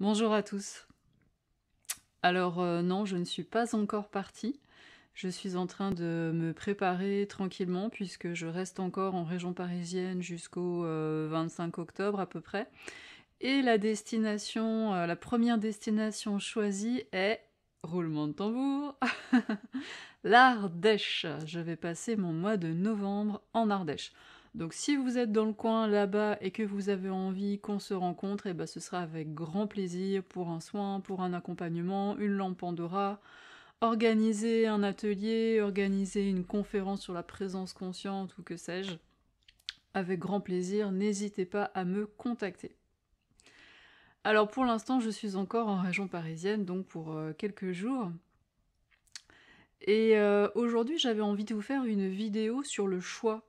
Bonjour à tous. Alors non, je ne suis pas encore partie. Je suis en train de me préparer tranquillement puisque je reste encore en région parisienne jusqu'au 25 octobre à peu près. Et la destination, la première destination choisie est, roulement de tambour, l'Ardèche. Je vais passer mon mois de novembre en Ardèche. Donc si vous êtes dans le coin là-bas et que vous avez envie qu'on se rencontre, eh ben, ce sera avec grand plaisir pour un soin, pour un accompagnement, une lampe Pandora, organiser un atelier, organiser une conférence sur la présence consciente ou que sais-je. Avec grand plaisir, n'hésitez pas à me contacter. Alors pour l'instant, je suis encore en région parisienne, donc pour quelques jours. Et aujourd'hui, j'avais envie de vous faire une vidéo sur le choix,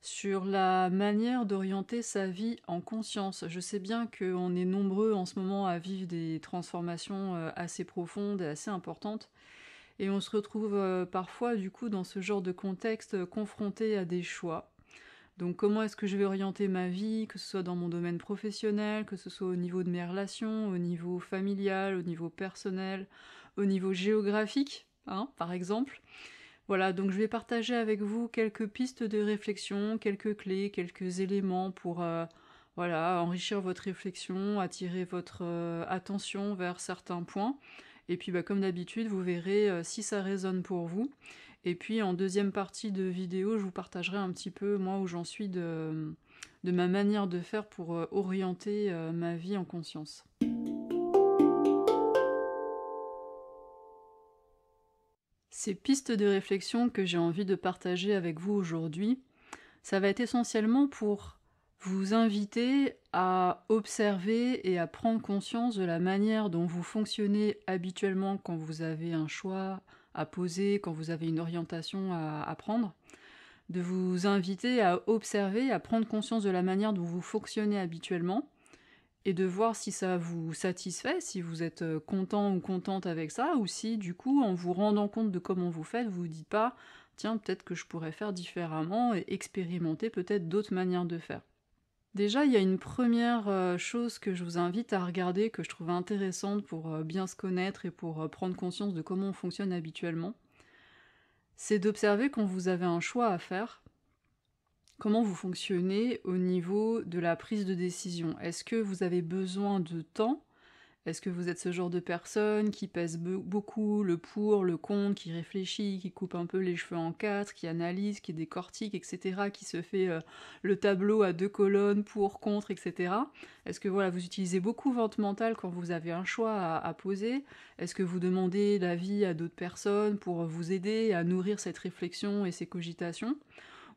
sur la manière d'orienter sa vie en conscience. Je sais bien qu'on est nombreux en ce moment à vivre des transformations assez profondes et assez importantes, et on se retrouve parfois du coup dans ce genre de contexte confronté à des choix. Donc comment est-ce que je vais orienter ma vie, que ce soit dans mon domaine professionnel, que ce soit au niveau de mes relations, au niveau familial, au niveau personnel, au niveau géographique, hein, par exemple. Voilà, donc je vais partager avec vous quelques pistes de réflexion, quelques clés, quelques éléments pour voilà, enrichir votre réflexion, attirer votre attention vers certains points. Et puis bah, comme d'habitude, vous verrez si ça résonne pour vous. Et puis en deuxième partie de vidéo, je vous partagerai un petit peu moi où j'en suis de ma manière de faire pour orienter ma vie en conscience. Ces pistes de réflexion que j'ai envie de partager avec vous aujourd'hui, ça va être essentiellement pour vous inviter à observer et à prendre conscience de la manière dont vous fonctionnez habituellement quand vous avez un choix à poser, quand vous avez une orientation à prendre, de vous inviter à observer, à prendre conscience de la manière dont vous fonctionnez habituellement, et de voir si ça vous satisfait, si vous êtes content ou contente avec ça, ou si du coup, en vous rendant compte de comment vous faites, vous vous dites pas tiens, peut-être que je pourrais faire différemment et expérimenter peut-être d'autres manières de faire. Déjà, il y a une première chose que je vous invite à regarder, que je trouve intéressante pour bien se connaître et pour prendre conscience de comment on fonctionne habituellement. C'est d'observer quand vous avez un choix à faire, comment vous fonctionnez au niveau de la prise de décision. Est-ce que vous avez besoin de temps? Est-ce que vous êtes ce genre de personne qui pèse beaucoup le pour, le contre, qui réfléchit, qui coupe un peu les cheveux en quatre, qui analyse, qui décortique, etc., qui se fait le tableau à deux colonnes, pour, contre, etc. Est-ce que voilà, vous utilisez beaucoup votre mental quand vous avez un choix à poser? Est-ce que vous demandez l'avis à d'autres personnes pour vous aider à nourrir cette réflexion et ces cogitations?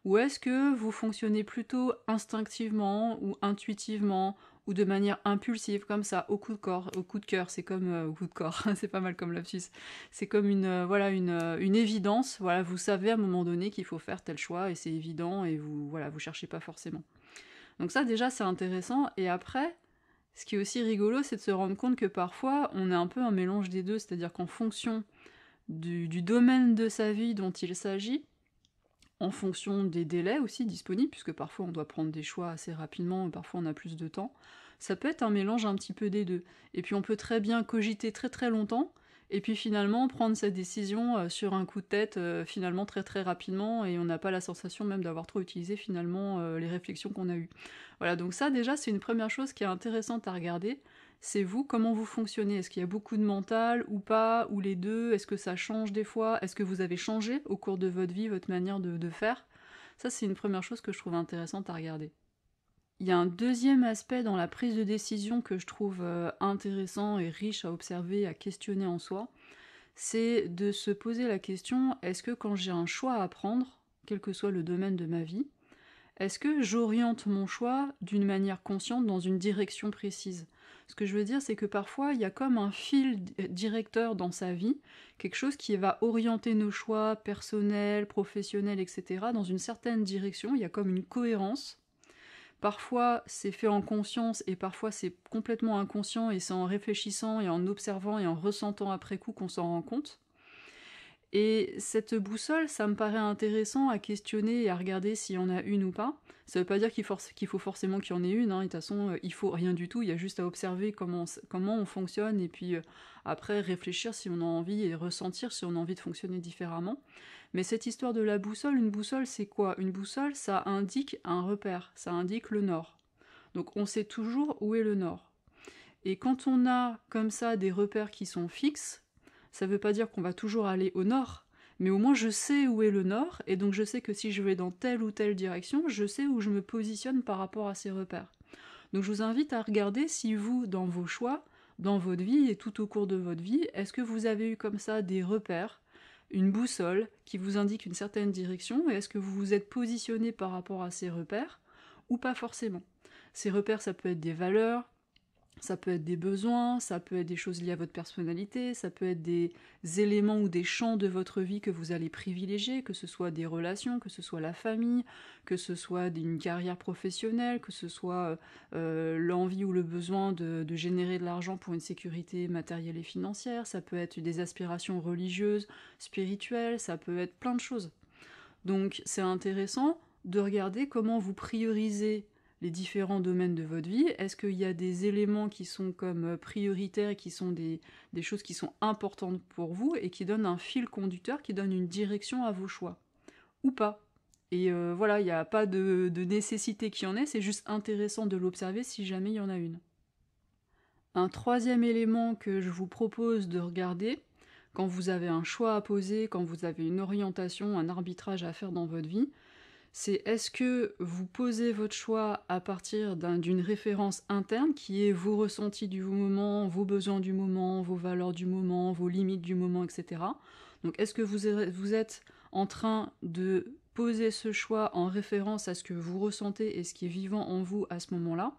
Ou est-ce que vous fonctionnez plutôt instinctivement ou intuitivement ou de manière impulsive comme ça, au coup de corps, au coup de cœur, c'est comme au coup de corps, c'est pas mal comme lapsus. C'est comme une voilà une évidence, voilà, vous savez à un moment donné qu'il faut faire tel choix et c'est évident et vous voilà, vous cherchez pas forcément. Donc ça déjà c'est intéressant et après ce qui est aussi rigolo, c'est de se rendre compte que parfois on est un peu un mélange des deux, c'est-à-dire qu'en fonction du domaine de sa vie dont il s'agit, en fonction des délais aussi disponibles, puisque parfois on doit prendre des choix assez rapidement, et parfois on a plus de temps. Ça peut être un mélange un petit peu des deux. Et puis on peut très bien cogiter très très longtemps, et puis finalement prendre cette décision sur un coup de tête, finalement très très rapidement, et on n'a pas la sensation même d'avoir trop utilisé finalement les réflexions qu'on a eues. Voilà, donc ça déjà c'est une première chose qui est intéressante à regarder. C'est vous, comment vous fonctionnez? Est-ce qu'il y a beaucoup de mental ou pas? Ou les deux? Est-ce que ça change des fois? Est-ce que vous avez changé au cours de votre vie, votre manière de faire? Ça, c'est une première chose que je trouve intéressante à regarder. Il y a un deuxième aspect dans la prise de décision que je trouve intéressant et riche à observer, à questionner en soi, c'est de se poser la question, est-ce que quand j'ai un choix à prendre, quel que soit le domaine de ma vie, est-ce que j'oriente mon choix d'une manière consciente dans une direction précise? Ce que je veux dire, c'est que parfois, il y a comme un fil directeur dans sa vie, quelque chose qui va orienter nos choix personnels, professionnels, etc., dans une certaine direction. Il y a comme une cohérence. Parfois, c'est fait en conscience et parfois, c'est complètement inconscient et c'est en réfléchissant et en observant et en ressentant après coup qu'on s'en rend compte. Et cette boussole, ça me paraît intéressant à questionner et à regarder s'il y en a une ou pas. Ça veut pas dire qu'il faut forcément qu'il y en ait une, hein. Et de toute façon, il faut rien du tout, il y a juste à observer comment on fonctionne, et puis après réfléchir si on a envie, et ressentir si on a envie de fonctionner différemment. Mais cette histoire de la boussole, une boussole c'est quoi? Une boussole, ça indique un repère, ça indique le nord. Donc on sait toujours où est le nord. Et quand on a comme ça des repères qui sont fixes, ça ne veut pas dire qu'on va toujours aller au nord, mais au moins je sais où est le nord, et donc je sais que si je vais dans telle ou telle direction, je sais où je me positionne par rapport à ces repères. Donc je vous invite à regarder si vous, dans vos choix, dans votre vie et tout au cours de votre vie, est-ce que vous avez eu comme ça des repères, une boussole qui vous indique une certaine direction, et est-ce que vous vous êtes positionné par rapport à ces repères, ou pas forcément. Ces repères, ça peut être des valeurs, ça peut être des besoins, ça peut être des choses liées à votre personnalité, ça peut être des éléments ou des champs de votre vie que vous allez privilégier, que ce soit des relations, que ce soit la famille, que ce soit une carrière professionnelle, que ce soit l'envie ou le besoin de générer de l'argent pour une sécurité matérielle et financière, ça peut être des aspirations religieuses, spirituelles, ça peut être plein de choses. Donc c'est intéressant de regarder comment vous priorisez les différents domaines de votre vie. Est-ce qu'il y a des éléments qui sont comme prioritaires et qui sont des choses qui sont importantes pour vous et qui donnent un fil conducteur, qui donnent une direction à vos choix? Ou pas? Et voilà, il n'y a pas de nécessité qu'il y en ait, c'est juste intéressant de l'observer si jamais il y en a une. Un troisième élément que je vous propose de regarder, quand vous avez un choix à poser, quand vous avez une orientation, un arbitrage à faire dans votre vie, c'est est-ce que vous posez votre choix à partir d'une référence interne qui est vos ressentis du moment, vos besoins du moment, vos valeurs du moment, vos limites du moment, etc. Donc est-ce que vous êtes en train de poser ce choix en référence à ce que vous ressentez et ce qui est vivant en vous à ce moment-là?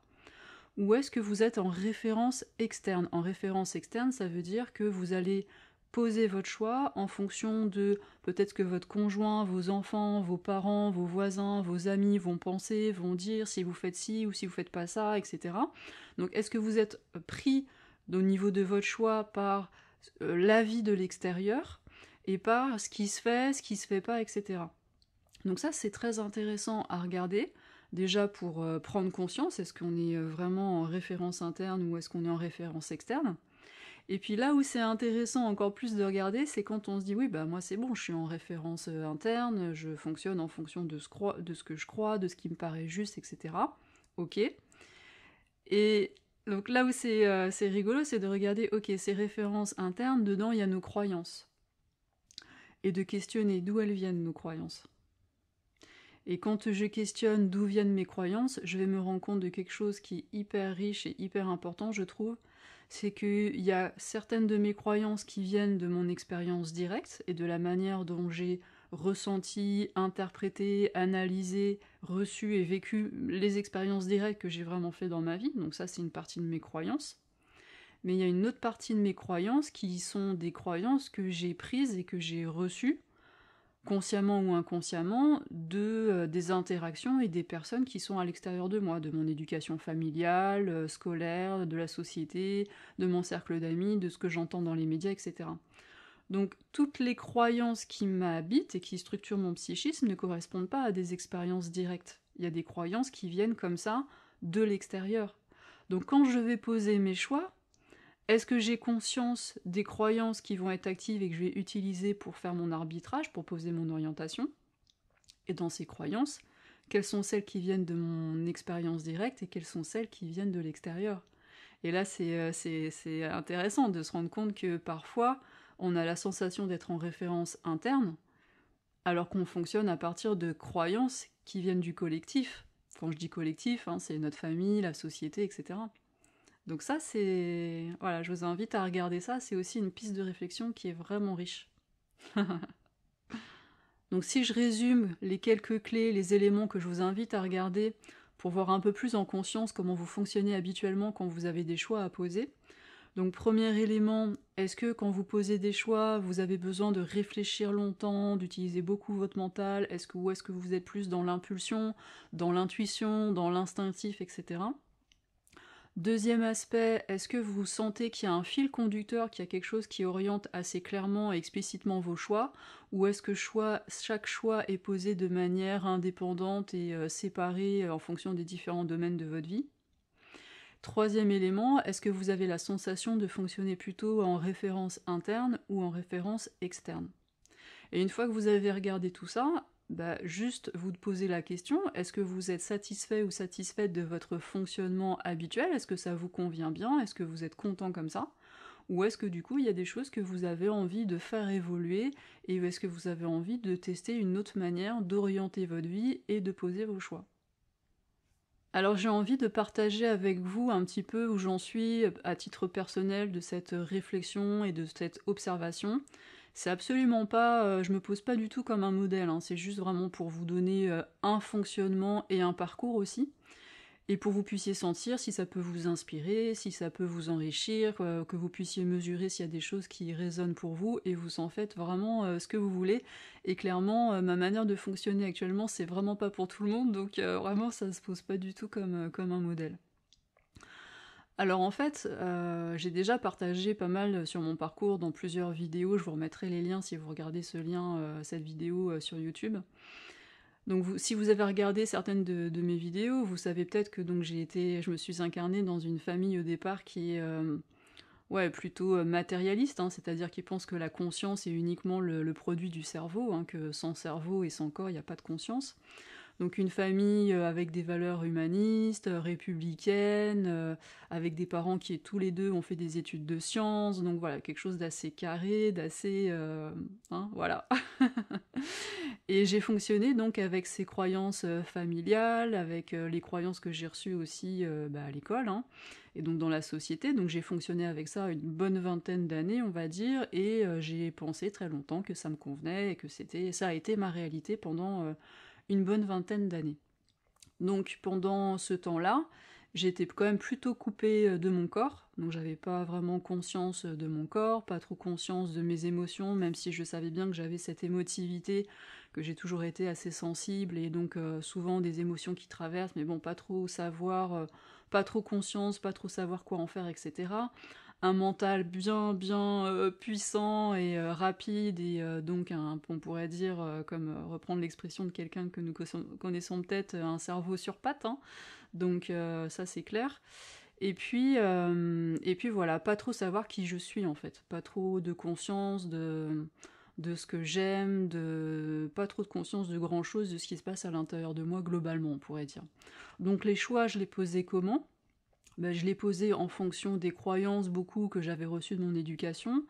Ou est-ce que vous êtes en référence externe? En référence externe, ça veut dire que vous allez poser votre choix en fonction de peut-être que votre conjoint, vos enfants, vos parents, vos voisins, vos amis vont penser, vont dire si vous faites ci ou si vous faites pas ça, etc. Donc est-ce que vous êtes pris au niveau de votre choix par l'avis de l'extérieur et par ce qui se fait pas, etc. Donc ça c'est très intéressant à regarder. Déjà pour prendre conscience, est-ce qu'on est vraiment en référence interne ou est-ce qu'on est en référence externe? Et puis là où c'est intéressant encore plus de regarder, c'est quand on se dit oui, bah moi c'est bon, je suis en référence interne, je fonctionne en fonction de ce que je crois, de ce qui me paraît juste, etc. Ok. Et donc là où c'est rigolo, c'est de regarder, ok, ces références internes, dedans il y a nos croyances. Et de questionner d'où elles viennent, nos croyances. Et quand je questionne d'où viennent mes croyances, je vais me rendre compte de quelque chose qui est hyper riche et hyper important, je trouve. C'est qu'il y a certaines de mes croyances qui viennent de mon expérience directe et de la manière dont j'ai ressenti, interprété, analysé, reçu et vécu les expériences directes que j'ai vraiment fait dans ma vie. Donc ça, c'est une partie de mes croyances. Mais il y a une autre partie de mes croyances qui sont des croyances que j'ai prises et que j'ai reçues consciemment ou inconsciemment, des interactions et des personnes qui sont à l'extérieur de moi, de mon éducation familiale, scolaire, de la société, de mon cercle d'amis, de ce que j'entends dans les médias, etc. Donc toutes les croyances qui m'habitent et qui structurent mon psychisme ne correspondent pas à des expériences directes. Il y a des croyances qui viennent comme ça de l'extérieur. Donc quand je vais poser mes choix, est-ce que j'ai conscience des croyances qui vont être actives et que je vais utiliser pour faire mon arbitrage, pour poser mon orientation? Et dans ces croyances, quelles sont celles qui viennent de mon expérience directe et quelles sont celles qui viennent de l'extérieur? Et là, c'est intéressant de se rendre compte que parfois, on a la sensation d'être en référence interne, alors qu'on fonctionne à partir de croyances qui viennent du collectif. Quand je dis collectif, hein, c'est notre famille, la société, etc. Donc ça, c'est... Voilà, je vous invite à regarder ça, c'est aussi une piste de réflexion qui est vraiment riche. Donc si je résume les quelques clés, les éléments que je vous invite à regarder pour voir un peu plus en conscience comment vous fonctionnez habituellement quand vous avez des choix à poser. Donc premier élément, est-ce que quand vous posez des choix, vous avez besoin de réfléchir longtemps, d'utiliser beaucoup votre mental? Ou est-ce que vous êtes plus dans l'impulsion, dans l'intuition, dans l'instinctif, etc. Deuxième aspect, est-ce que vous sentez qu'il y a un fil conducteur, qu'il y a quelque chose qui oriente assez clairement et explicitement vos choix, ou est-ce que chaque choix est posé de manière indépendante et séparée en fonction des différents domaines de votre vie? Troisième élément, est-ce que vous avez la sensation de fonctionner plutôt en référence interne ou en référence externe? Et une fois que vous avez regardé tout ça, bah, juste vous posez la question, est-ce que vous êtes satisfait ou satisfaite de votre fonctionnement habituel? Est-ce que ça vous convient bien? Est-ce que vous êtes content comme ça? Ou est-ce que du coup il y a des choses que vous avez envie de faire évoluer et est-ce que vous avez envie de tester une autre manière d'orienter votre vie et de poser vos choix? Alors j'ai envie de partager avec vous un petit peu où j'en suis à titre personnel de cette réflexion et de cette observation. C'est absolument pas, je me pose pas du tout comme un modèle, hein, c'est juste vraiment pour vous donner un fonctionnement et un parcours aussi, et pour vous puissiez sentir si ça peut vous inspirer, si ça peut vous enrichir, que vous puissiez mesurer s'il y a des choses qui résonnent pour vous, et vous en faites vraiment ce que vous voulez. Et clairement, ma manière de fonctionner actuellement, c'est vraiment pas pour tout le monde, donc vraiment ça se pose pas du tout comme un modèle. Alors en fait, j'ai déjà partagé pas mal sur mon parcours dans plusieurs vidéos, je vous remettrai les liens si vous regardez cette vidéo sur YouTube. Donc si vous avez regardé certaines de mes vidéos, vous savez peut-être que donc je me suis incarnée dans une famille au départ qui est ouais, plutôt matérialiste, hein, c'est-à-dire qui pense que la conscience est uniquement le produit du cerveau, hein, que sans cerveau et sans corps, il n'y a pas de conscience. Donc une famille avec des valeurs humanistes, républicaines, avec des parents qui tous les deux ont fait des études de sciences, donc voilà, quelque chose d'assez carré, d'assez... hein, voilà. Et j'ai fonctionné donc avec ces croyances familiales, avec les croyances que j'ai reçues aussi à l'école, hein, et donc dans la société. Donc j'ai fonctionné avec ça une bonne vingtaine d'années, on va dire, et j'ai pensé très longtemps que ça me convenait et que ça a été ma réalité pendant une bonne vingtaine d'années. Donc pendant ce temps-là, j'étais quand même plutôt coupée de mon corps, donc j'avais pas vraiment conscience de mon corps, pas trop conscience de mes émotions, même si je savais bien que j'avais cette émotivité, que j'ai toujours été assez sensible, et donc souvent des émotions qui traversent, mais bon, pas trop savoir, pas trop conscience, pas trop savoir quoi en faire, etc. Un mental bien puissant et rapide, et donc on pourrait dire, comme reprendre l'expression de quelqu'un que nous connaissons peut-être, un cerveau sur pattes, hein. Donc ça c'est clair. Et puis voilà, pas trop savoir qui je suis en fait, pas trop de conscience de ce que j'aime, pas trop de conscience de grand chose de ce qui se passe à l'intérieur de moi globalement, on pourrait dire. Donc les choix, je les posais comment? Ben, je les posais en fonction des croyances beaucoup que j'avais reçues de mon éducation,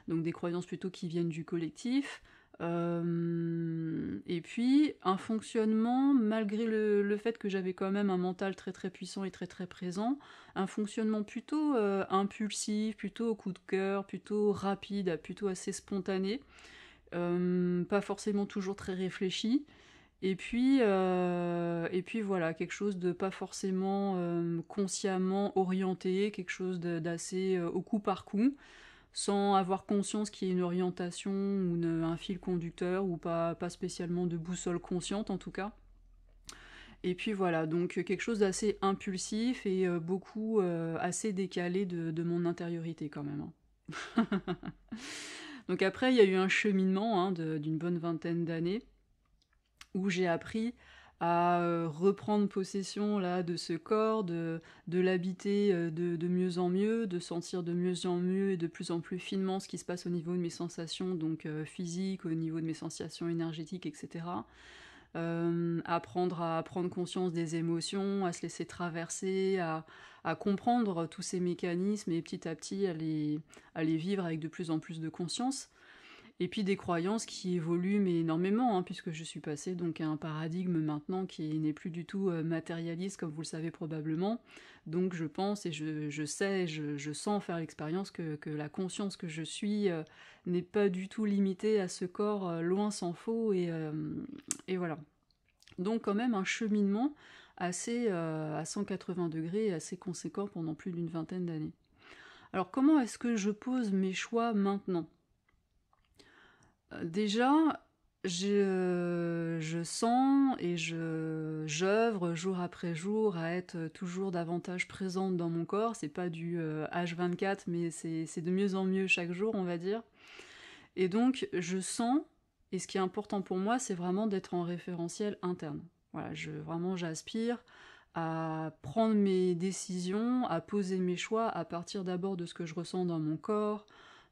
donc des croyances plutôt qui viennent du collectif, et puis un fonctionnement, malgré le fait que j'avais quand même un mental très très puissant et très très présent, un fonctionnement plutôt impulsif, plutôt au coup de cœur, plutôt rapide, plutôt assez spontané, pas forcément toujours très réfléchi. Et puis voilà, quelque chose de pas forcément consciemment orienté, quelque chose d'assez au coup par coup, sans avoir conscience qu'il y ait une orientation ou un fil conducteur, ou pas spécialement de boussole consciente en tout cas. Et puis voilà, donc quelque chose d'assez impulsif et beaucoup assez décalé de mon intériorité quand même, hein. Donc après, il y a eu un cheminement hein, d'une bonne vingtaine d'années où j'ai appris à reprendre possession là, de ce corps, de l'habiter de mieux en mieux, de sentir de mieux en mieux et de plus en plus finement ce qui se passe au niveau de mes sensations, donc physiques, au niveau de mes sensations énergétiques, etc. Apprendre à prendre conscience des émotions, à se laisser traverser, à comprendre tous ces mécanismes et petit à petit à les vivre avec de plus en plus de conscience. Et puis des croyances qui évoluent mais énormément, hein, puisque je suis passée donc à un paradigme maintenant qui n'est plus du tout matérialiste comme vous le savez probablement. Donc je pense et je sais, je sens faire l'expérience que la conscience que je suis n'est pas du tout limitée à ce corps, loin s'en faut, et voilà. Donc quand même un cheminement assez à 180 degrés, assez conséquent pendant plus d'une vingtaine d'années. Alors comment est-ce que je pose mes choix maintenant ? Déjà, Je sens et j'œuvre jour après jour à être toujours davantage présente dans mon corps. C'est pas du H24, mais c'est de mieux en mieux chaque jour, on va dire. Et donc, je sens, et ce qui est important pour moi, c'est vraiment d'être en référentiel interne. Voilà, vraiment, j'aspire à prendre mes décisions, à poser mes choix à partir d'abord de ce que je ressens dans mon corps,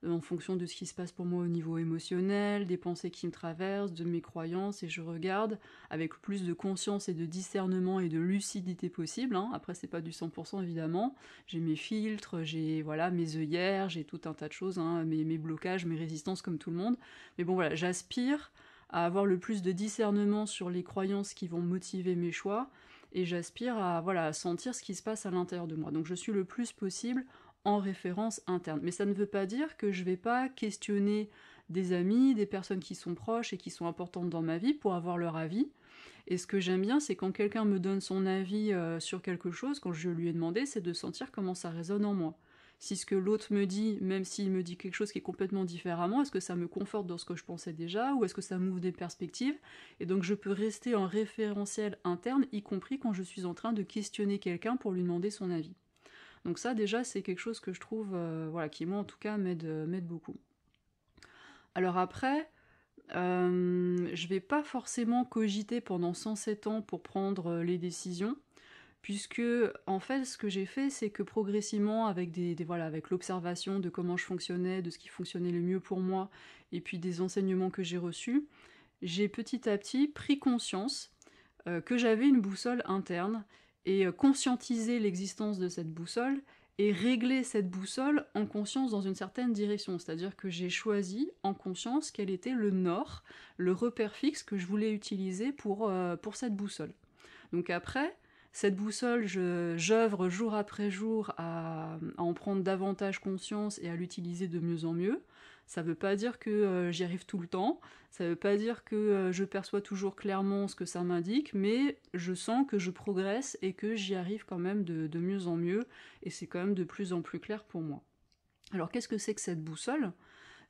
en fonction de ce qui se passe pour moi au niveau émotionnel, des pensées qui me traversent, de mes croyances, et je regarde avec le plus de conscience et de discernement et de lucidité possible, hein. Après, c'est pas du 100% évidemment, j'ai mes filtres, j'ai voilà, mes œillères, j'ai tout un tas de choses, hein, mes blocages, mes résistances comme tout le monde, mais bon voilà, j'aspire à avoir le plus de discernement sur les croyances qui vont motiver mes choix, et j'aspire à, voilà, à sentir ce qui se passe à l'intérieur de moi. Donc je suis le plus possible en référence interne. Mais ça ne veut pas dire que je ne vais pas questionner des amis, des personnes qui sont proches et qui sont importantes dans ma vie pour avoir leur avis. Et ce que j'aime bien, c'est quand quelqu'un me donne son avis sur quelque chose, quand je lui ai demandé, c'est de sentir comment ça résonne en moi. Si ce que l'autre me dit, même s'il me dit quelque chose qui est complètement différemment, est-ce que ça me conforte dans ce que je pensais déjà, ou est-ce que ça m'ouvre des perspectives? Et donc je peux rester en référentiel interne, y compris quand je suis en train de questionner quelqu'un pour lui demander son avis. Donc ça déjà c'est quelque chose que je trouve, voilà, qui moi en tout cas m'aide beaucoup. Alors après, je vais pas forcément cogiter pendant 107 ans pour prendre les décisions, puisque en fait ce que j'ai fait c'est que progressivement avec voilà, avec l'observation de comment je fonctionnais, de ce qui fonctionnait le mieux pour moi, et puis des enseignements que j'ai reçus, j'ai petit à petit pris conscience que j'avais une boussole interne et conscientiser l'existence de cette boussole et régler cette boussole en conscience dans une certaine direction. C'est-à-dire que j'ai choisi en conscience quel était le nord, le repère fixe que je voulais utiliser pour cette boussole. Donc après, cette boussole, j'œuvre jour après jour à en prendre davantage conscience et à l'utiliser de mieux en mieux. Ça veut pas dire que j'y arrive tout le temps, ça veut pas dire que je perçois toujours clairement ce que ça m'indique, mais je sens que je progresse et que j'y arrive quand même de mieux en mieux, et c'est quand même de plus en plus clair pour moi. Alors qu'est-ce que c'est que cette boussole ?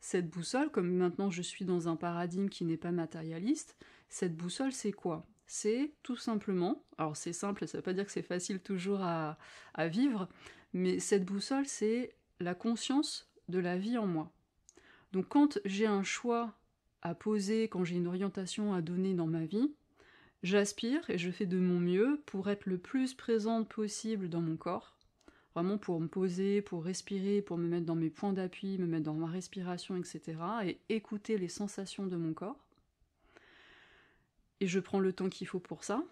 Cette boussole, comme maintenant je suis dans un paradigme qui n'est pas matérialiste, cette boussole c'est quoi ? C'est tout simplement, alors c'est simple, ça veut pas dire que c'est facile toujours à vivre, mais cette boussole c'est la conscience de la vie en moi. Donc quand j'ai un choix à poser, quand j'ai une orientation à donner dans ma vie, j'aspire et je fais de mon mieux pour être le plus présente possible dans mon corps, vraiment pour me poser, pour respirer, pour me mettre dans mes points d'appui, me mettre dans ma respiration, etc. et écouter les sensations de mon corps. Et je prends le temps qu'il faut pour ça.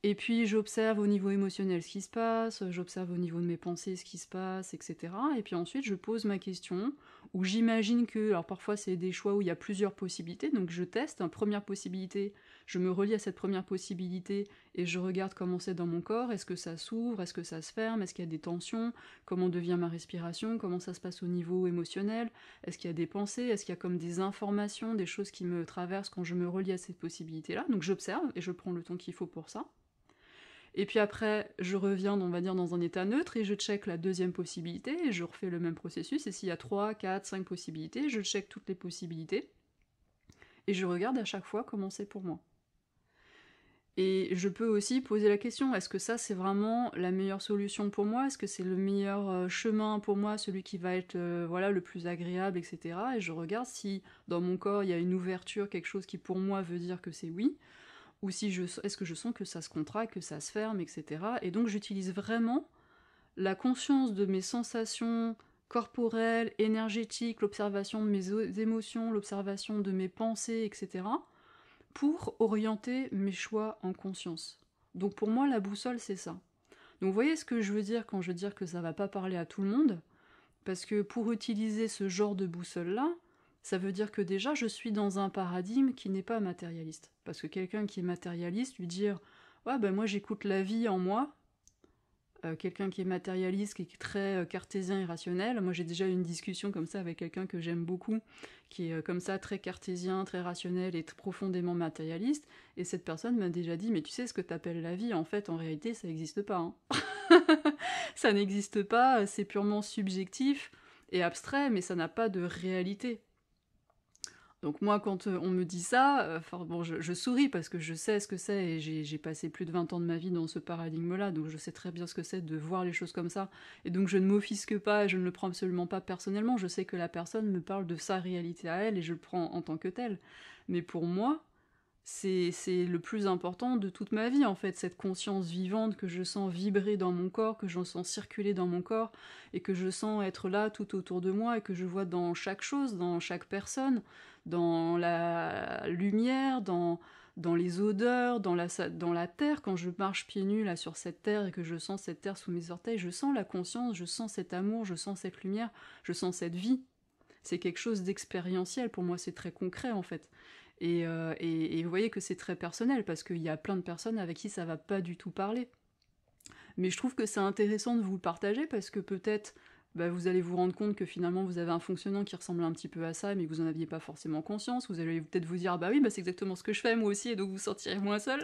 Et puis j'observe au niveau émotionnel ce qui se passe, j'observe au niveau de mes pensées ce qui se passe, etc. Et puis ensuite je pose ma question, où j'imagine que, alors parfois c'est des choix où il y a plusieurs possibilités, donc je teste, première possibilité, je me relie à cette première possibilité et je regarde comment c'est dans mon corps, est-ce que ça s'ouvre, est-ce que ça se ferme, est-ce qu'il y a des tensions, comment devient ma respiration, comment ça se passe au niveau émotionnel, est-ce qu'il y a des pensées, est-ce qu'il y a comme des informations, des choses qui me traversent quand je me relie à cette possibilité-là, donc j'observe et je prends le temps qu'il faut pour ça. Et puis après, je reviens, on va dire, dans un état neutre et je check la deuxième possibilité et je refais le même processus. Et s'il y a 3, 4, 5 possibilités, je check toutes les possibilités et je regarde à chaque fois comment c'est pour moi. Et je peux aussi poser la question, est-ce que ça c'est vraiment la meilleure solution pour moi ? Est-ce que c'est le meilleur chemin pour moi, celui qui va être voilà, le plus agréable, etc. Et je regarde si dans mon corps il y a une ouverture, quelque chose qui pour moi veut dire que c'est oui, ou si est-ce que je sens que ça se contracte, que ça se ferme, etc. Et donc j'utilise vraiment la conscience de mes sensations corporelles, énergétiques, l'observation de mes émotions, l'observation de mes pensées, etc. pour orienter mes choix en conscience. Donc pour moi, la boussole, c'est ça. Donc vous voyez ce que je veux dire quand je veux dire que ça va pas parler à tout le monde ? Parce que pour utiliser ce genre de boussole-là, ça veut dire que déjà je suis dans un paradigme qui n'est pas matérialiste. Parce que quelqu'un qui est matérialiste, lui dire « Ouais, ben moi j'écoute la vie en moi », quelqu'un qui est matérialiste, qui est très cartésien et rationnel, moi j'ai déjà eu une discussion comme ça avec quelqu'un que j'aime beaucoup, qui est comme ça très cartésien, très rationnel et profondément matérialiste, et cette personne m'a déjà dit « Mais tu sais ce que t'appelles la vie, en fait, en réalité, ça n'existe pas. Hein. » Ça n'existe pas, c'est purement subjectif et abstrait, mais ça n'a pas de réalité. Donc moi, quand on me dit ça, bon, je souris parce que je sais ce que c'est et j'ai passé plus de 20 ans de ma vie dans ce paradigme-là, donc je sais très bien ce que c'est de voir les choses comme ça. Et donc je ne m'offusque pas, je ne le prends absolument pas personnellement, je sais que la personne me parle de sa réalité à elle et je le prends en tant que tel. Mais pour moi, c'est le plus important de toute ma vie, en fait, cette conscience vivante que je sens vibrer dans mon corps, que je sens circuler dans mon corps, et que je sens être là tout autour de moi, et que je vois dans chaque chose, dans chaque personne, dans la lumière, dans les odeurs, dans la terre, quand je marche pieds nus là sur cette terre et que je sens cette terre sous mes orteils, je sens la conscience, je sens cet amour, je sens cette lumière, je sens cette vie. C'est quelque chose d'expérientiel, pour moi c'est très concret en fait. Et vous voyez que c'est très personnel, parce qu'il y a plein de personnes avec qui ça va pas du tout parler. Mais je trouve que c'est intéressant de vous le partager, parce que peut-être vous allez vous rendre compte que finalement vous avez un fonctionnement qui ressemble un petit peu à ça, mais que vous n'en aviez pas forcément conscience. Vous allez peut-être vous dire, bah oui, c'est exactement ce que je fais moi aussi, et donc vous sentirez moins seul.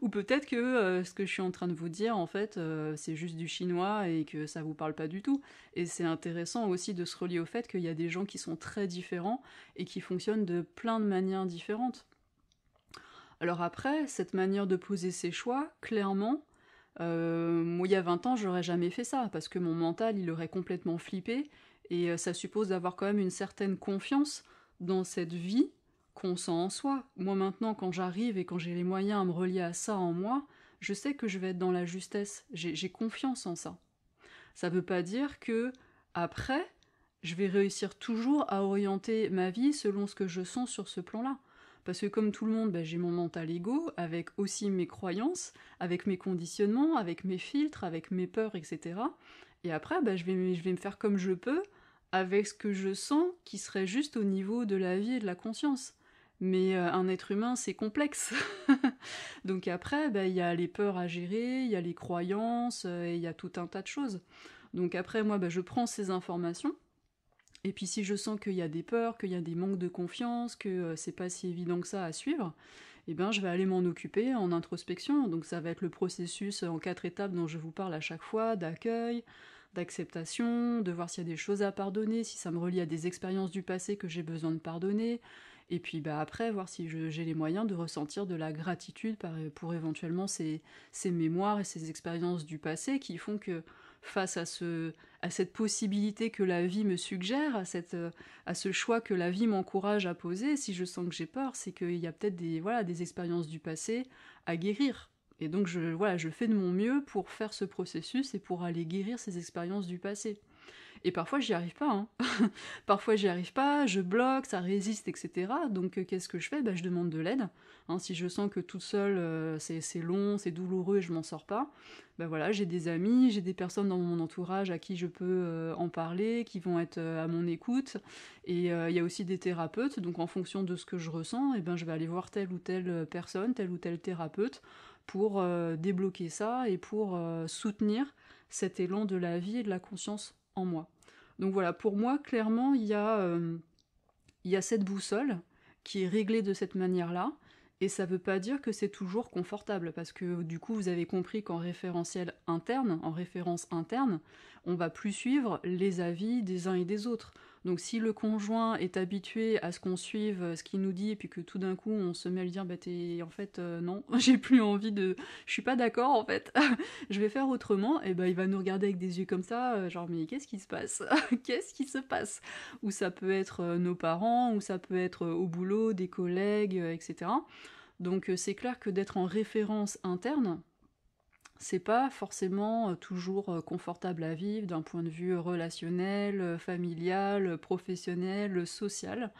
Ou peut-être que ce que je suis en train de vous dire, en fait, c'est juste du chinois et que ça vous parle pas du tout. Et c'est intéressant aussi de se relier au fait qu'il y a des gens qui sont très différents et qui fonctionnent de plein de manières différentes. Alors après, cette manière de poser ses choix, clairement, moi il y a 20 ans, j'aurais jamais fait ça, parce que mon mental, il aurait complètement flippé, et ça suppose d'avoir quand même une certaine confiance dans cette vie qu'on sent en soi. Moi maintenant, quand j'arrive et quand j'ai les moyens à me relier à ça en moi, je sais que je vais être dans la justesse, j'ai confiance en ça. Ça veut pas dire que, après, je vais réussir toujours à orienter ma vie selon ce que je sens sur ce plan-là. Parce que comme tout le monde, j'ai mon mental ego, avec aussi mes croyances, avec mes conditionnements, avec mes filtres, avec mes peurs, etc. Et après, je vais me faire comme je peux, avec ce que je sens qui serait juste au niveau de la vie et de la conscience. Mais un être humain, c'est complexe. Donc après, il y a les peurs à gérer, il y a les croyances, et il y a tout un tas de choses. Donc après, moi, je prends ces informations, et puis si je sens qu'il y a des peurs, qu'il y a des manques de confiance, que c'est pas si évident que ça à suivre, je vais aller m'en occuper en introspection. Donc ça va être le processus en 4 étapes dont je vous parle à chaque fois, d'accueil, d'acceptation, de voir s'il y a des choses à pardonner, si ça me relie à des expériences du passé que j'ai besoin de pardonner, et puis après voir si j'ai les moyens de ressentir de la gratitude pour éventuellement ces mémoires et ces expériences du passé qui font que face à cette possibilité que la vie me suggère, à ce choix que la vie m'encourage à poser, si je sens que j'ai peur, c'est qu'il y a peut-être des expériences du passé à guérir. Et donc je fais de mon mieux pour faire ce processus et pour aller guérir ces expériences du passé. Et parfois j'y arrive pas, hein. Parfois j'y arrive pas, je bloque, ça résiste, etc. Donc qu'est-ce que je fais ? Je demande de l'aide. Hein, si je sens que toute seule c'est long, c'est douloureux et je m'en sors pas, voilà, j'ai des amis, j'ai des personnes dans mon entourage à qui je peux en parler, qui vont être à mon écoute. Et il y a aussi des thérapeutes, donc en fonction de ce que je ressens, je vais aller voir telle ou telle personne, tel ou tel thérapeute pour débloquer ça et pour soutenir cet élan de la vie et de la conscience en moi. Donc voilà, pour moi, clairement, il y a cette boussole qui est réglée de cette manière-là, et ça veut pas dire que c'est toujours confortable, parce que du coup, vous avez compris qu'en référentiel interne, en référence interne, on va plus suivre les avis des uns et des autres. Donc si le conjoint est habitué à ce qu'on suive ce qu'il nous dit, et puis que tout d'un coup on se met à lui dire en fait non, j'ai plus envie de... Je suis pas d'accord en fait, je vais faire autrement, et il va nous regarder avec des yeux comme ça, genre mais qu'est-ce qui se passe? Qu'est-ce qui se passe? Ou ça peut être nos parents, ou ça peut être au boulot, des collègues, etc. Donc c'est clair que d'être en référence interne, c'est pas forcément toujours confortable à vivre d'un point de vue relationnel, familial, professionnel, social,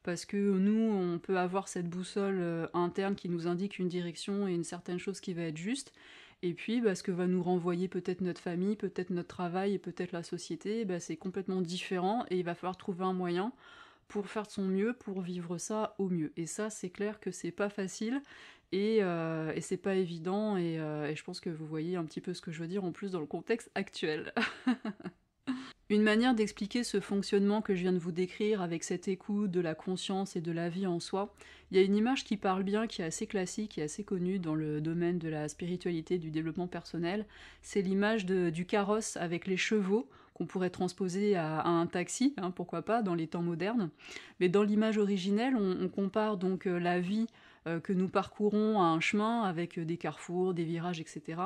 parce que nous, on peut avoir cette boussole interne qui nous indique une direction et une certaine chose qui va être juste, et puis ce que va nous renvoyer peut-être notre famille, peut-être notre travail et peut-être la société, c'est complètement différent, et il va falloir trouver un moyen pour faire de son mieux, pour vivre ça au mieux. Et ça, c'est clair que c'est pas facile, et c'est pas évident, et je pense que vous voyez un petit peu ce que je veux dire en plus dans le contexte actuel. Une manière d'expliquer ce fonctionnement que je viens de vous décrire avec cette écoute de la conscience et de la vie en soi, il y a une image qui parle bien, qui est assez classique et assez connue dans le domaine de la spiritualité et du développement personnel, c'est l'image du carrosse avec les chevaux qu'on pourrait transposer à un taxi, hein, pourquoi pas, dans les temps modernes. Mais dans l'image originelle, on compare donc la vie que nous parcourons à un chemin avec des carrefours, des virages, etc.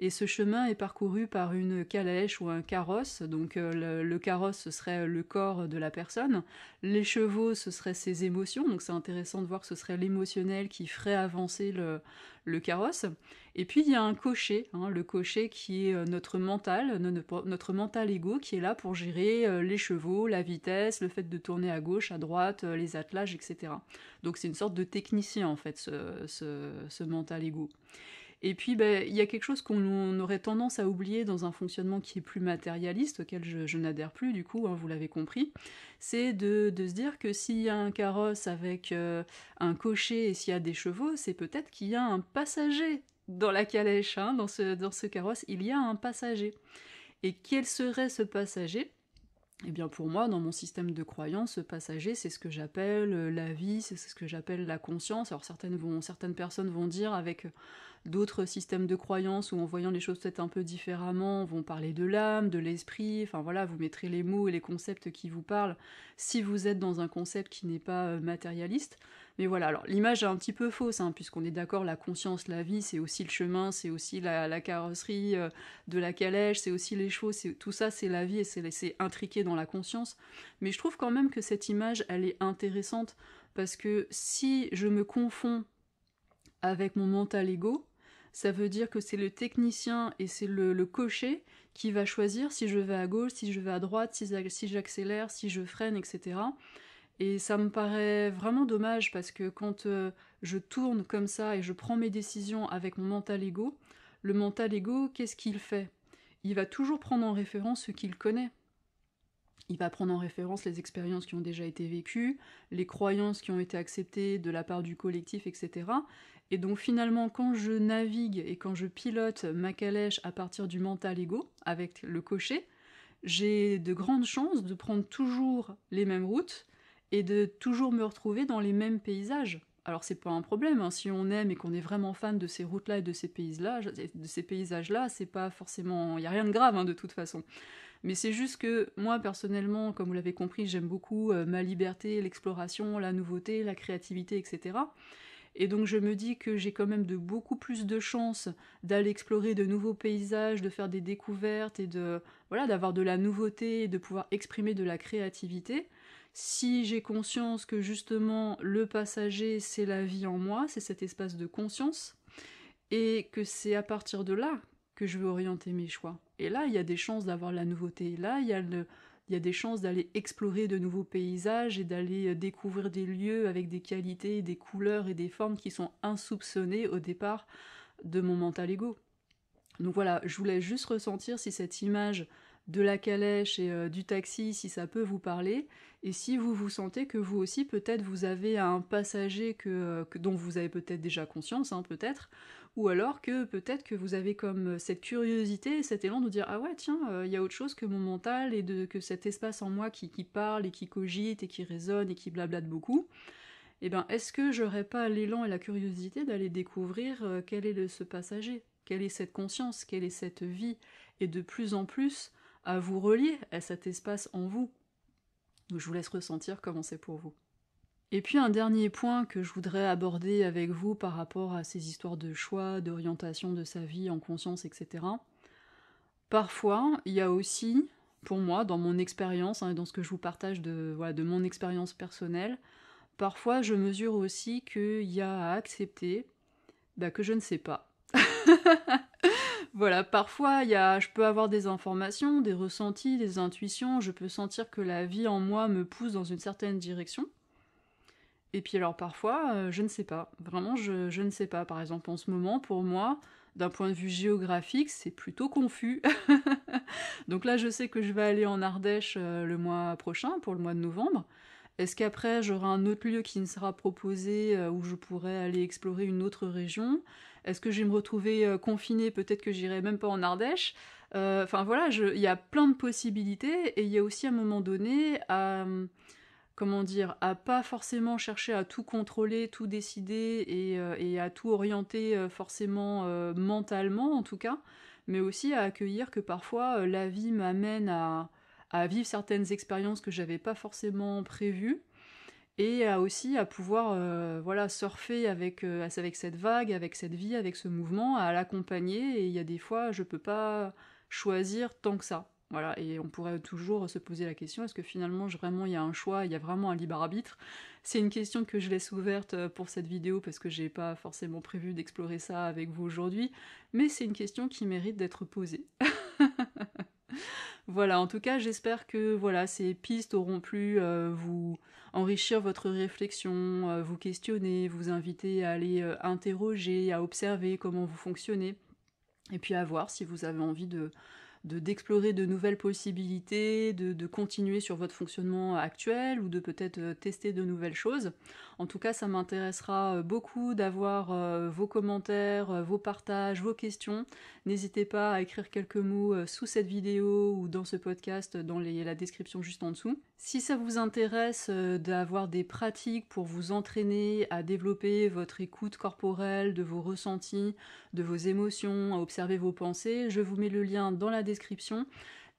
Et ce chemin est parcouru par une calèche ou un carrosse. Donc le carrosse, ce serait le corps de la personne. Les chevaux, ce seraient ses émotions. Donc c'est intéressant de voir que ce serait l'émotionnel qui ferait avancer le carrosse. Et puis il y a un cocher, hein, le cocher qui est notre mental, notre mental ego, qui est là pour gérer les chevaux, la vitesse, le fait de tourner à gauche, à droite, les attelages, etc. Donc c'est une sorte de technicien en fait, ce mental ego. Et puis, ben, il y a quelque chose qu'on aurait tendance à oublier dans un fonctionnement qui est plus matérialiste, auquel je n'adhère plus du coup, hein, vous l'avez compris, c'est de se dire que s'il y a un carrosse avec un cocher et s'il y a des chevaux, c'est peut-être qu'il y a un passager dans la calèche, hein, dans ce carrosse, il y a un passager. Et quel serait ce passager ? Eh bien pour moi, dans mon système de croyance, ce passager, c'est ce que j'appelle la vie, c'est ce que j'appelle la conscience. Alors certaines personnes vont dire avec d'autres systèmes de croyance ou en voyant les choses peut-être un peu différemment, vont parler de l'âme, de l'esprit, enfin voilà, vous mettrez les mots et les concepts qui vous parlent si vous êtes dans un concept qui n'est pas matérialiste. Mais voilà, alors l'image est un petit peu fausse, hein, puisqu'on est d'accord, la conscience, la vie, c'est aussi le chemin, c'est aussi la carrosserie de la calèche, c'est aussi les chevaux, tout ça c'est la vie et c'est intriqué dans la conscience. Mais je trouve quand même que cette image, elle est intéressante, parce que si je me confonds avec mon mental ego, ça veut dire que c'est le technicien et c'est le cocher qui va choisir si je vais à gauche, si je vais à droite, si j'accélère, si je freine, etc. Et ça me paraît vraiment dommage parce que quand je tourne comme ça et je prends mes décisions avec mon mental ego, le mental ego, qu'est-ce qu'il fait ? Il va toujours prendre en référence ce qu'il connaît. Il va prendre en référence les expériences qui ont déjà été vécues, les croyances qui ont été acceptées de la part du collectif, etc. Et donc finalement, quand je navigue et quand je pilote ma calèche à partir du mental ego, avec le cocher, j'ai de grandes chances de prendre toujours les mêmes routes et de toujours me retrouver dans les mêmes paysages. Alors c'est pas un problème, hein, si on aime et qu'on est vraiment fan de ces routes-là et de ces paysages-là, c'est pas forcément... Il y a rien de grave, hein, de toute façon. Mais c'est juste que moi, personnellement, comme vous l'avez compris, j'aime beaucoup ma liberté, l'exploration, la nouveauté, la créativité, etc. Et donc je me dis que j'ai quand même beaucoup plus de chances d'aller explorer de nouveaux paysages, de faire des découvertes et d'avoir de la nouveauté et de pouvoir exprimer de la créativité. Si j'ai conscience que justement le passager, c'est la vie en moi, c'est cet espace de conscience, et que c'est à partir de là que je veux orienter mes choix. Et là, il y a des chances d'avoir la nouveauté. Là, il y a des chances d'aller explorer de nouveaux paysages et d'aller découvrir des lieux avec des qualités, des couleurs et des formes qui sont insoupçonnées au départ de mon mental ego. Donc voilà, je voulais juste ressentir si cette image de la calèche et du taxi, si ça peut vous parler, et si vous vous sentez que vous aussi, peut-être, vous avez un passager dont vous avez peut-être déjà conscience, hein, peut-être, ou alors que peut-être que vous avez comme cette curiosité, cet élan de dire « Ah ouais, tiens, il y a autre chose que mon mental et que cet espace en moi qui parle et qui cogite et qui résonne et qui blablate beaucoup. » Eh ben, est-ce que j'aurais pas l'élan et la curiosité d'aller découvrir quel est ce passager ? Quelle est cette conscience ? Quelle est cette vie ? Et de plus en plus, à vous relier à cet espace en vous. Donc je vous laisse ressentir comment c'est pour vous. Et puis un dernier point que je voudrais aborder avec vous par rapport à ces histoires de choix, d'orientation de sa vie en conscience, etc. Parfois, il y a aussi, pour moi, dans mon expérience, hein, dans ce que je vous partage de mon expérience personnelle, parfois je mesure aussi qu'il y a à accepter que je ne sais pas. Voilà, parfois je peux avoir des informations, des ressentis, des intuitions, je peux sentir que la vie en moi me pousse dans une certaine direction. Et puis alors parfois, je ne sais pas. Vraiment, je ne sais pas. Par exemple, en ce moment, pour moi, d'un point de vue géographique, c'est plutôt confus. Donc là, je sais que je vais aller en Ardèche le mois prochain, pour le mois de novembre. Est-ce qu'après, j'aurai un autre lieu qui me sera proposé où je pourrais aller explorer une autre région ? Est-ce que je vais me retrouver confinée ? Peut-être que j'irai même pas en Ardèche. Enfin voilà, il y a plein de possibilités et il y a aussi un moment donné à pas forcément chercher à tout contrôler, tout décider et à tout orienter forcément mentalement en tout cas, mais aussi à accueillir que parfois la vie m'amène à vivre certaines expériences que j'avais pas forcément prévues, et aussi à pouvoir voilà, surfer avec cette vague, avec cette vie, avec ce mouvement, à l'accompagner, et il y a des fois je peux pas choisir tant que ça. Voilà, et on pourrait toujours se poser la question, est-ce que finalement vraiment il y a un choix, il y a vraiment un libre arbitre? C'est une question que je laisse ouverte pour cette vidéo parce que j'ai pas forcément prévu d'explorer ça avec vous aujourd'hui, mais c'est une question qui mérite d'être posée. Voilà, en tout cas, j'espère que voilà, ces pistes auront pu vous enrichir votre réflexion, vous questionner, vous inviter à aller interroger, à observer comment vous fonctionnez, et puis à voir si vous avez envie d'explorer de nouvelles possibilités, de continuer sur votre fonctionnement actuel ou de peut-être tester de nouvelles choses. En tout cas, ça m'intéressera beaucoup d'avoir vos commentaires, vos partages, vos questions. N'hésitez pas à écrire quelques mots sous cette vidéo ou dans ce podcast dans la description juste en dessous. Si ça vous intéresse d'avoir des pratiques pour vous entraîner à développer votre écoute corporelle, de vos ressentis, de vos émotions, à observer vos pensées, je vous mets le lien dans la description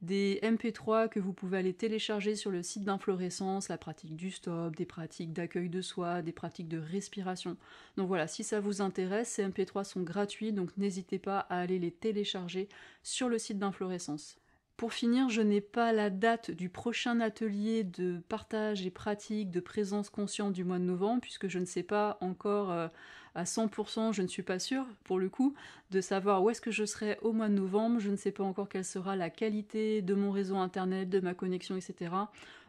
des MP3 que vous pouvez aller télécharger sur le site d'Inflorescence, la pratique du stop, des pratiques d'accueil de soi, des pratiques de respiration. Donc voilà, si ça vous intéresse, ces MP3 sont gratuits, donc n'hésitez pas à aller les télécharger sur le site d'Inflorescence. Pour finir, je n'ai pas la date du prochain atelier de partage et pratique de présence consciente du mois de novembre, puisque je ne sais pas encore à 100%, je ne suis pas sûre, pour le coup, de savoir où est-ce que je serai au mois de novembre. Je ne sais pas encore quelle sera la qualité de mon réseau internet, de ma connexion, etc.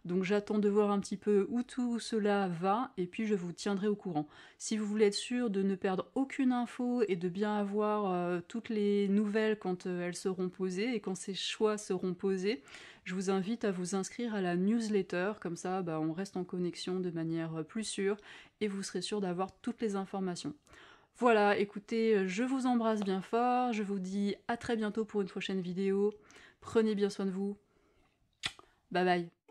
Donc j'attends de voir un petit peu où tout cela va, et puis je vous tiendrai au courant. Si vous voulez être sûr de ne perdre aucune info et de bien avoir toutes les nouvelles quand elles seront posées et quand ces choix seront posés, je vous invite à vous inscrire à la newsletter, comme ça on reste en connexion de manière plus sûre et vous serez sûr d'avoir toutes les informations. Voilà, écoutez, je vous embrasse bien fort, je vous dis à très bientôt pour une prochaine vidéo, prenez bien soin de vous, bye bye.